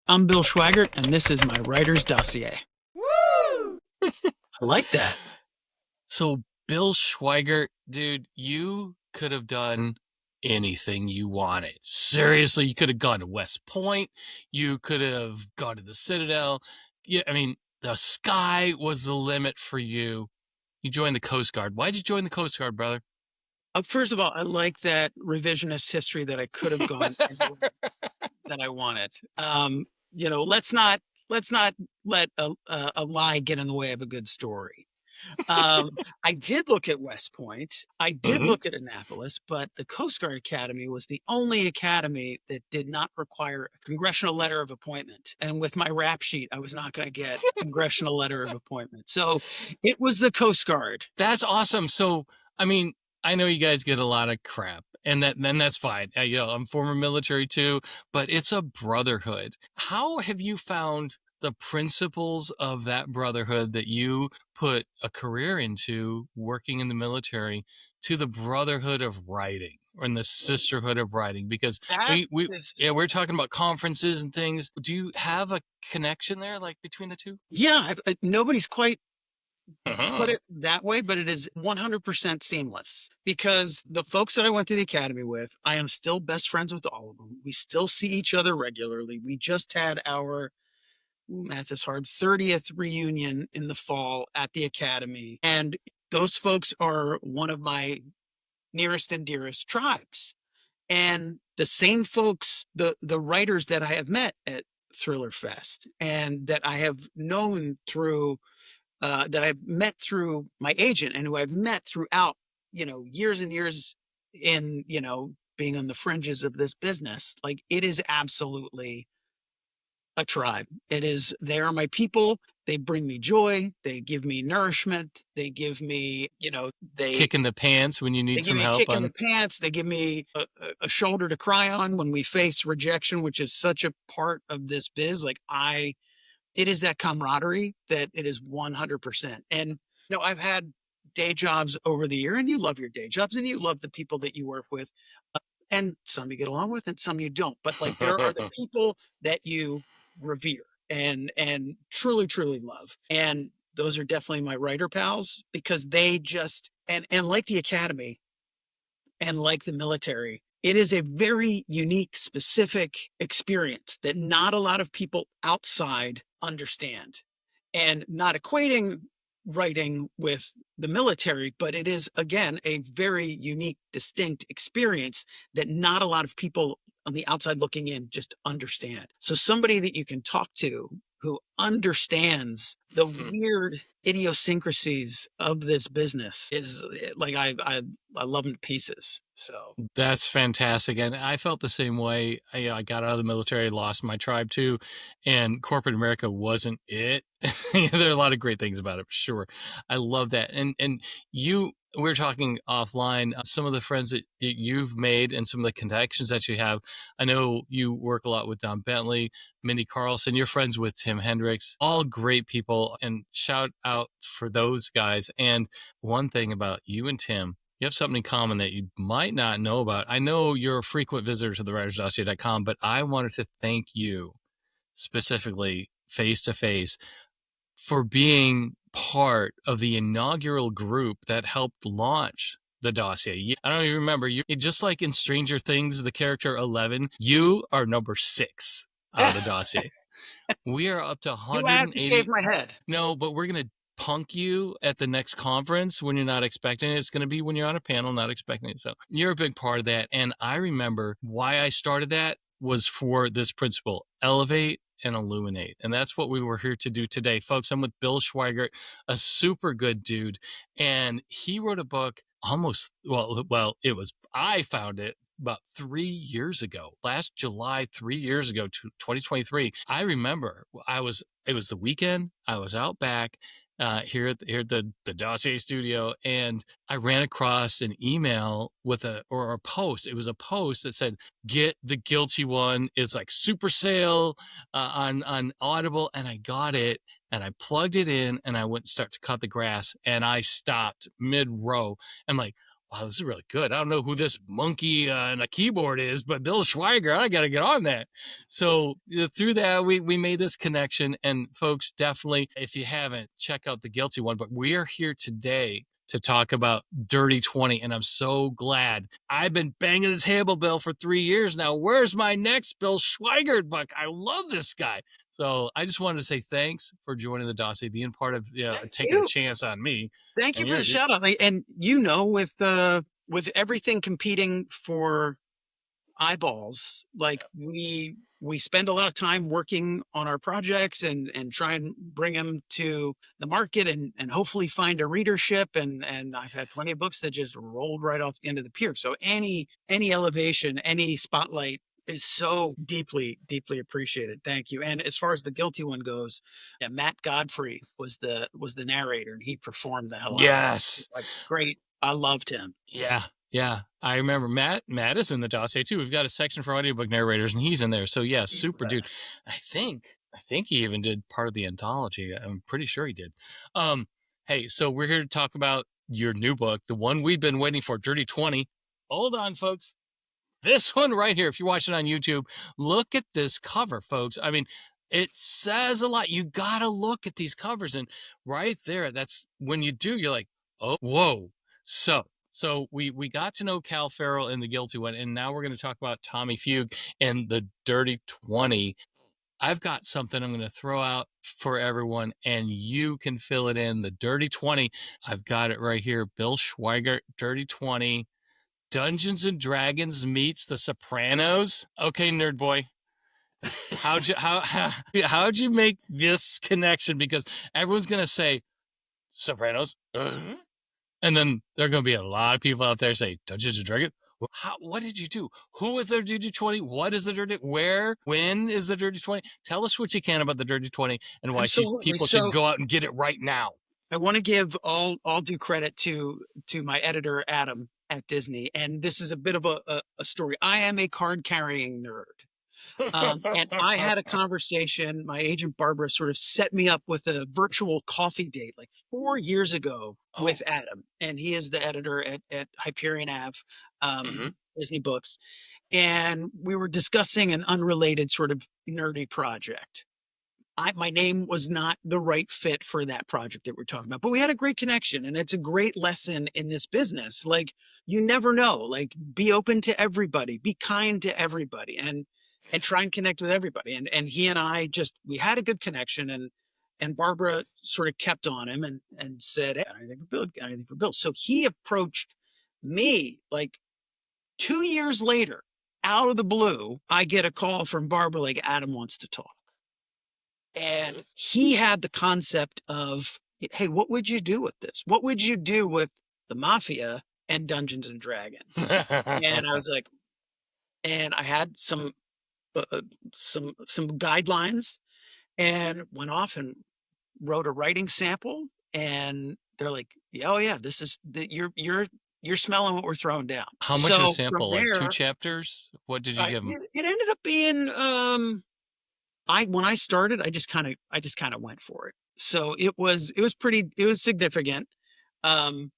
I'm Bill Schweigart, and this is my writer's dossier. Woo! I like that. So, Bill Schweigart, dude, you could have done anything you wanted. Seriously, you could have gone to West Point. You could have gone to the Citadel. Yeah, I mean, the sky was the limit for you. You joined the Coast Guard. Why'd you join the Coast Guard, brother? First of all, I like that revisionist history that I could have gone anywhere that I wanted. Let's not let a lie get in the way of a good story. I did look at West Point. I did Mhm. look at Annapolis, but the Coast Guard Academy was the only academy that did not require a congressional letter of appointment. And with my rap sheet, I was not going to get a congressional letter of appointment. So it was the Coast Guard. That's awesome. So, I mean, I know you guys get a lot of crap, and then that's fine. I'm former military too, but it's a brotherhood. How have you found the principles of that brotherhood that you put a career into working in the military to the brotherhood of writing or in the sisterhood of writing? Because That we is, yeah, we're talking about conferences and things. Do you have a connection there, like between the two? yeah, nobody's quite put Uh-huh. it that way, but it is 100% seamless because the folks that I went to the academy with, I am still best friends with all of them. We still see each other regularly. We just had our math is hard 30th reunion in the fall at the academy, and those folks are one of my nearest and dearest tribes. And the same folks, the writers that I have met at Thriller Fest and that I have known through that I've met through my agent and who I've met throughout, years and years in, being on the fringes of this business. Like it is absolutely a tribe. They are my people. They bring me joy. They give me nourishment. They give me, Kick in the pants when you they need give some me a help kick in the on. pants. They give me a shoulder to cry on when we face rejection, which is such a part of this biz. It is that camaraderie that it is 100%. And, I've had day jobs over the year, and you love your day jobs and you love the people that you work with. And some you get along with and some you don't. But like there are the people that you revere and truly, truly love. And those are definitely my writer pals because they just and like the academy and like the military, it is a very unique, specific experience that not a lot of people outside understand. And not equating writing with the military, but it is, again, a very unique, distinct experience that not a lot of people on the outside looking in just understand. So, somebody that you can talk to who understands the weird idiosyncrasies of this business is like I love them to pieces. So That's fantastic. And I felt the same way. I got out of the military, lost my tribe too, and corporate America wasn't it. There are a lot of great things about it, for sure. I love that. And we were talking offline, some of the friends that you've made and some of the connections that you have. I know you work a lot with Don Bentley, Mindy Carlson, you're friends with Tim Hendricks, all great people. And shout out for those guys. And one thing about you and Tim, you have something in common that you might not know about. I know you're a frequent visitor to the writersdossier.com, but I wanted to thank you specifically face to face for being part of the inaugural group that helped launch the dossier. I don't even remember. You just like in Stranger Things, the character 11, you are number 6 out of the dossier. We are up to do I have to shave 180. my head? No, but we're going to punk you at the next conference when you're not expecting it. It's going to be when you're on a panel, not expecting it. So you're a big part of that. And I remember why I started that was for this principle: elevate and illuminate. And that's what we were here to do today. Folks, I'm with Bill Schweigart, a super good dude. And he wrote a book it was, I found it about 3 years ago, last July, 3 years ago, to 2023. I remember it was the weekend. I was out back here at the Dossier studio, and I ran across an email with a post. It was a post that said, "Get the Guilty One." It's like super sale on Audible, and I got it. And I plugged it in and I went to start to cut the grass and I stopped mid row. I'm like, wow, this is really good. I don't know who this monkey and a keyboard is, but BillSchweigart, I got to get on that. So through that, we made this connection. And folks, definitely, if you haven't, check out the Guilty One. But we are here today to talk about Dirty 20. And I'm so glad. I've been banging his table, Bill, for 3 years now. Where's my next BillSchweigart book? I love this guy. So I just wanted to say thanks for joining the Dossier, being part of, Thank taking a you. chance on me. Thank you And for the shout out. And with everything competing for eyeballs, like we spend a lot of time working on our projects and try and bring them to the market and hopefully find a readership. And I've had plenty of books that just rolled right off the end of the pier. So any elevation, any spotlight is so deeply appreciated. Thank you. And as far as the Guilty One goes, yeah, Matt Godfrey was the narrator, and he performed the hell out of it. yes. Like, great. I loved him. Yeah, yeah. I remember Matt is in the Dossier too. We've got a section for audiobook narrators, and he's in there. So yeah, He's the super dude. best. I think he even did part of the anthology. I'm pretty sure he did. Um, hey, so we're here to talk about your new book, the one we've been waiting for, Dirty 20. Hold on, folks. This one right here, if you're watching on YouTube, look at this cover, folks. I mean, it says a lot. You got to look at these covers. And right there, that's when you do, you're like, oh, whoa. So we got to know Cal Farrell in The Guilty One, and now we're going to talk about Tommy Fugue and The Dirty 20. I've got something I'm going to throw out for everyone, and you can fill it in. The Dirty 20. I've got it right here. BillSchweigart, Dirty 20. Dungeons and Dragons meets The Sopranos. Okay, nerd boy, how'd you make this connection? Because everyone's gonna say Sopranos, and then there are gonna be a lot of people out there say Dungeons and Dragons. What did you do? Who was the Dirty 20? What is the Dirty? Where? When is the Dirty 20? Tell us what you can about the Dirty 20 and why Absolutely. people should So go out and get it right now. I want to give all due credit to my editor Adam at Disney, and this is a bit of a story. I am a card carrying nerd, and I had a conversation. My agent Barbara sort of set me up with a virtual coffee date like 4 years ago Oh, with Adam, and he is the editor at Hyperion Ave, mhm. Disney Books, and we were discussing an unrelated sort of nerdy project. My name was not the right fit for that project that we're talking about, but we had a great connection, and it's a great lesson in this business. Like, you never know. Like, be open to everybody, be kind to everybody, and try and connect with everybody. And he and I just we had a good connection, and Barbara sort of kept on him and said, "Hey, anything for Bill, anything for Bill." So he approached me like 2 years later, out of the blue. I get a call from Barbara like, Adam wants to talk. And he had the concept of, hey, what would you do with this? What would you do with the mafia and Dungeons and Dragons? And I was like, and I had uh, uh, some guidelines, and went off and wrote a writing sample. And they're like, yeah, oh yeah, this is you're smelling what we're throwing down. How much of a So from sample? Like two there, chapters? What did you give them? it ended up being I when I started, I just kind of went for it. So it was significant. Um,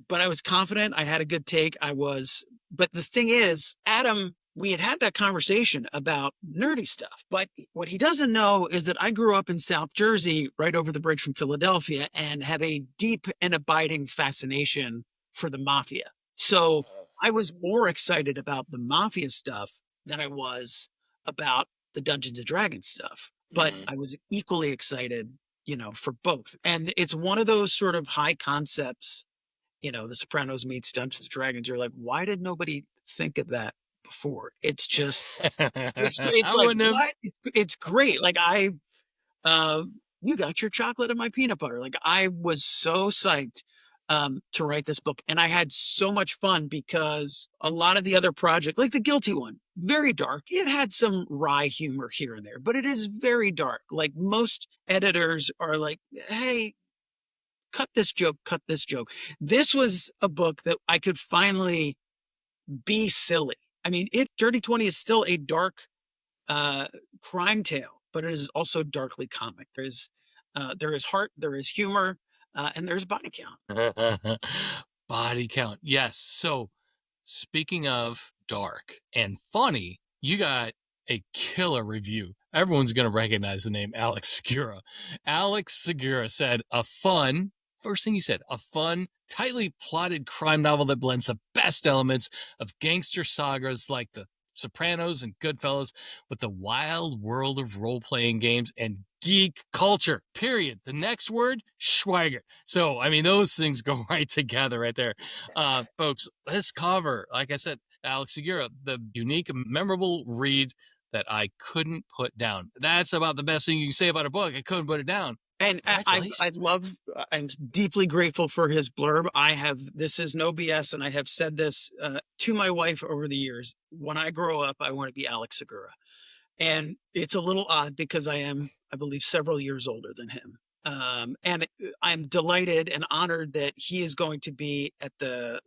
but I was confident. I had a good take. But the thing is, Adam, we had that conversation about nerdy stuff. But what he doesn't know is that I grew up in South Jersey, right over the bridge from Philadelphia, and have a deep and abiding fascination for the mafia. So I was more excited about the mafia stuff than I was about the Dungeons and Dragons stuff. But Mhm. I was equally excited, for both. And it's one of those sort of high concepts, The Sopranos meets Dungeons and Dragons. You're like, why did nobody think of that before? It's I like, wouldn't have. what? It's great. Like, uh, you got your chocolate and my peanut butter. Like, I was so psyched to write this book, and I had so much fun because a lot of the other project, like The Guilty One, very dark. It had some wry humor here and there, but it is very dark. Like, most editors are like, hey, cut this joke, cut this joke. This was a book that I could finally be silly. I mean, Dirty 20 is still a dark uh, crime tale, but it is also darkly comic. There is heart, there is humor, and there's body count. Body count. Yes. So speaking of dark and funny, you got a killer review. Everyone's going to recognize the name Alex Segura. Alex Segura said, first thing he said, a fun, tightly plotted crime novel that blends the best elements of gangster sagas like The Sopranos and Goodfellas with the wild world of role-playing games and geek culture, period. The next word, Schweigart. So, I mean, those things go right together right there. Folks, this cover, like I said, Alex Segura, the unique, memorable read that I couldn't put down. That's about the best thing you can say about a book. I couldn't put it down. And I Congratulations. love, I'm deeply grateful for his blurb. This is no BS, and I have said this to my wife over the years. When I grow up, I want to be Alex Segura. And it's a little odd because I believe, several years older than him. And I'm delighted and honored that he is going to be at the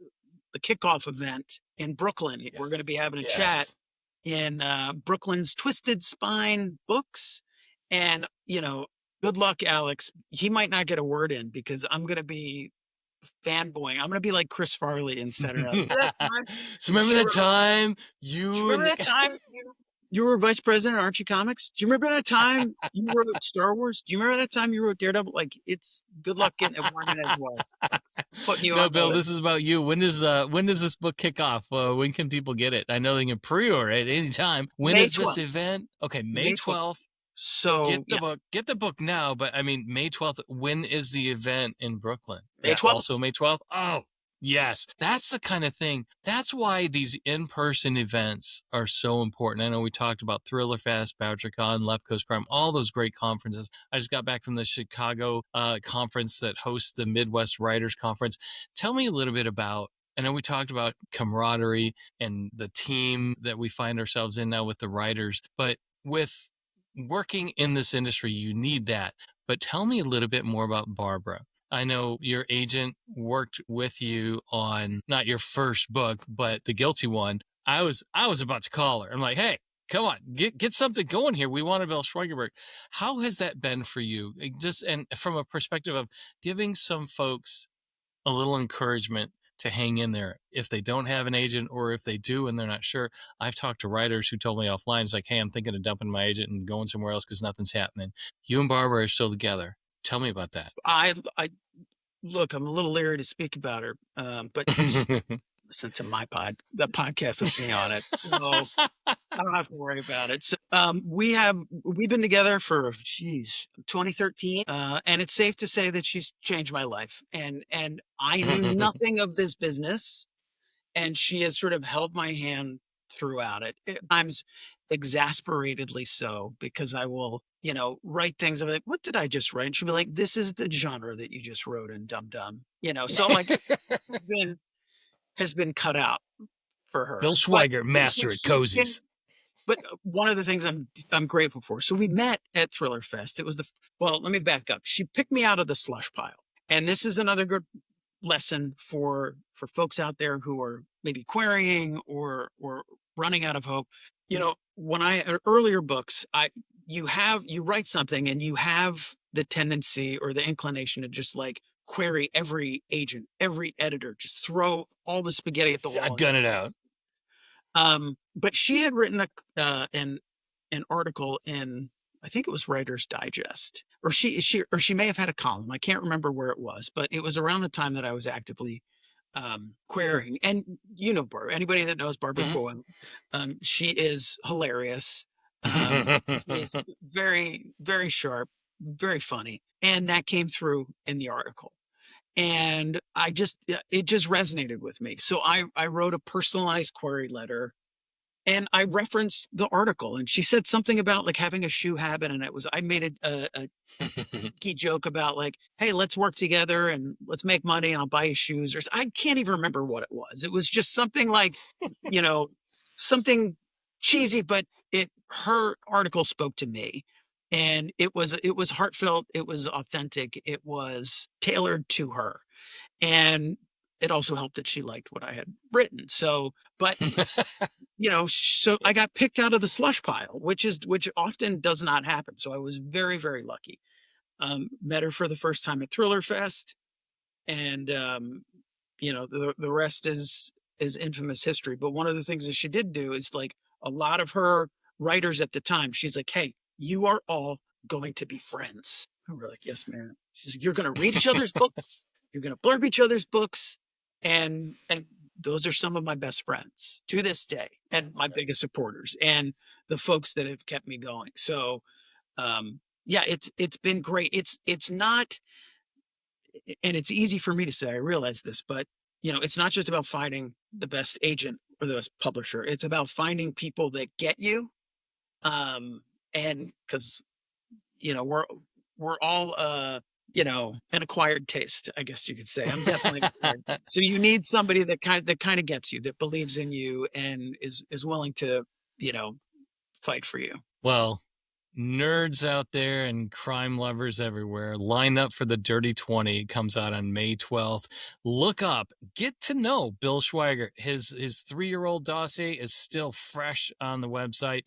kickoff event in Brooklyn. We're going to be having a chat Yes. in Brooklyn's Twisted Spine Books. And, good luck, Alex. He might not get a word in because I'm going to be fanboying. I'm going to be like Chris Farley in Saturday Night Live. Remember that time? So remember that time Do you you remember and that time you were vice president of Archie Comics? Do you remember that time you wrote Star Wars? Do you remember that time you wrote Daredevil? Like, it's good luck getting a word in edgewise. It's putting you No, on Bill, notice. this is about you. When does this book kick off? When can people get it? I know they can pre-order it anytime. When May is this 12th. event? Okay, May May 12th. 12th. So, Get the yeah, book. Get the book now, but I mean May 12th. When is the event in Brooklyn? May Also 12th. May 12th. Oh, yes. That's the kind of thing. That's why these in-person events are so important. I know we talked about Thriller Fest, BoucherCon, Left Coast Crime, all those great conferences. I just got back from the Chicago conference that hosts the Midwest Writers Conference. Tell me a little bit about, I know we talked about camaraderie and the team that we find ourselves in now with the writers, but with working in this industry, you need that. But tell me a little bit more about Barbara. I know your agent worked with you on not your first book, but the guilty one. I was about to call her. I'm like, hey, come on, get something going here. We want to BillSchweigart. How has that been for you? Just and from a perspective of giving some folks a little encouragement to hang in there if they don't have an agent, or if they do and they're not sure. I've talked to writers who told me offline, it's like, hey, I'm thinking of dumping my agent and going somewhere else because nothing's happening. You and Barbara are still together. Tell me about that. I look, I'm a little leery to speak about her, but she should listen to the podcast with me on it. So I don't have to worry about it. So, we've been together for, 2013, and it's safe to say that she's changed my life. And I knew nothing of this business, and she has sort of held my hand throughout it. At times, exasperatedly so, because I will, write things. I'm like, what did I just write? And she'll be like, this is the genre that you just wrote in Dum Dum. So I'm like, has been cut out for her. But BillSchweigart, master at she's been cozies. but one of the things I'm grateful for. So we met at Thriller Fest. It was well, let me back up. She picked me out of the slush pile. And this is another good lesson for folks out there who are maybe querying or running out of hope. When earlier books, you write something and you have the tendency or the inclination to just like query every agent, every editor, just throw all the spaghetti at the I wall. gun it out. But she had written an article in, I think it was Writer's Digest, or she may have had a column. I can't remember where it was, but it was around the time that I was actively querying. And Barbara, anybody that knows Barbara Mhm. Poelle, she is hilarious. She's very, very sharp, very funny, and that came through in the article. And it just resonated with me. So I wrote a personalized query letter and I referenced the article, and she said something about like having a shoe habit. And I made a key joke about like, hey, let's work together and let's make money and I'll buy you shoes. Or I can't even remember what it was. It was just something like, you know, something cheesy, but her article spoke to me. And it was heartfelt. It was authentic. It was tailored to her. And it also helped that she liked what I had written. So, but so I got picked out of the slush pile, which often does not happen. So I was very, very lucky. Met her for the first time at Thriller Fest, and the rest is infamous history. But one of the things that she did do is, like, a lot of her writers at the time, she's like, hey, you are all going to be friends. And we're like, yes, man. She's like, you're going to read each other's books. You're going to blurb each other's books. And those are some of my best friends to this day, and my biggest supporters, and the folks that have kept me going. So, yeah, it's been great. It's not, and it's easy for me to say, I realize this, but it's not just about finding the best agent or the best publisher. It's about finding people that get you. And because, we're all, an acquired taste, I guess you could say. I'm definitely an acquired taste. So you need somebody that kind of gets you, that believes in you, and is willing to, fight for you. Well, nerds out there and crime lovers everywhere, line up for the Dirty 20. It comes out on May 12th. Look up, get to know Bill Schweigart. His 3-year-old dossier is still fresh on the website.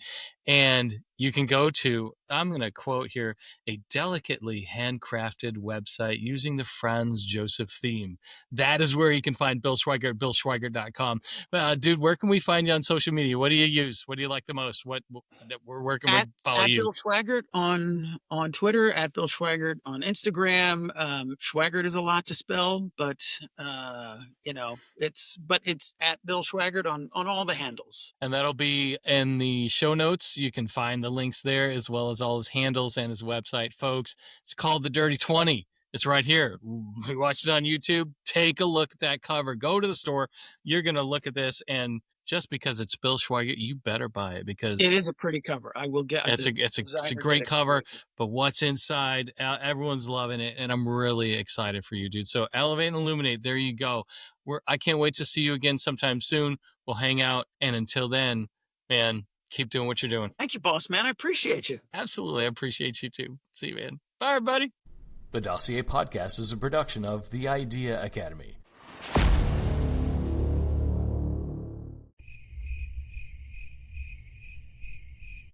And you can go to, I'm going to quote here, a delicately handcrafted website using the Franz Joseph theme. That is where you can find Bill Schweigart, BillSchweigart.com. Dude, where can we find you on social media? What do you use? What do you like the most? Where can we follow At you? Bill Schweigart on Twitter, at Bill Schweigart on Instagram. Schweigart is a lot to spell, but it's at Bill Schweigart on all the handles. And that'll be in the show notes. You can find the links there, as well as all his handles and his website, folks. It's called The Dirty 20. It's right here. We watched it on YouTube. Take a look at that cover. Go to the store. You're going to look at this, and just because it's Bill Schweigart, you better buy it, because It is a pretty cover. I will get. it's a great cover. But what's inside, everyone's loving it, and I'm really excited for you, dude. So Elevate and Illuminate, there you go. I can't wait to see you again sometime soon. We'll hang out, and until then, man, keep doing what you're doing. Thank you, boss man. I appreciate you. Absolutely, I appreciate you too. See you, man. Bye, everybody. The Dossier Podcast is a production of The Idea Academy.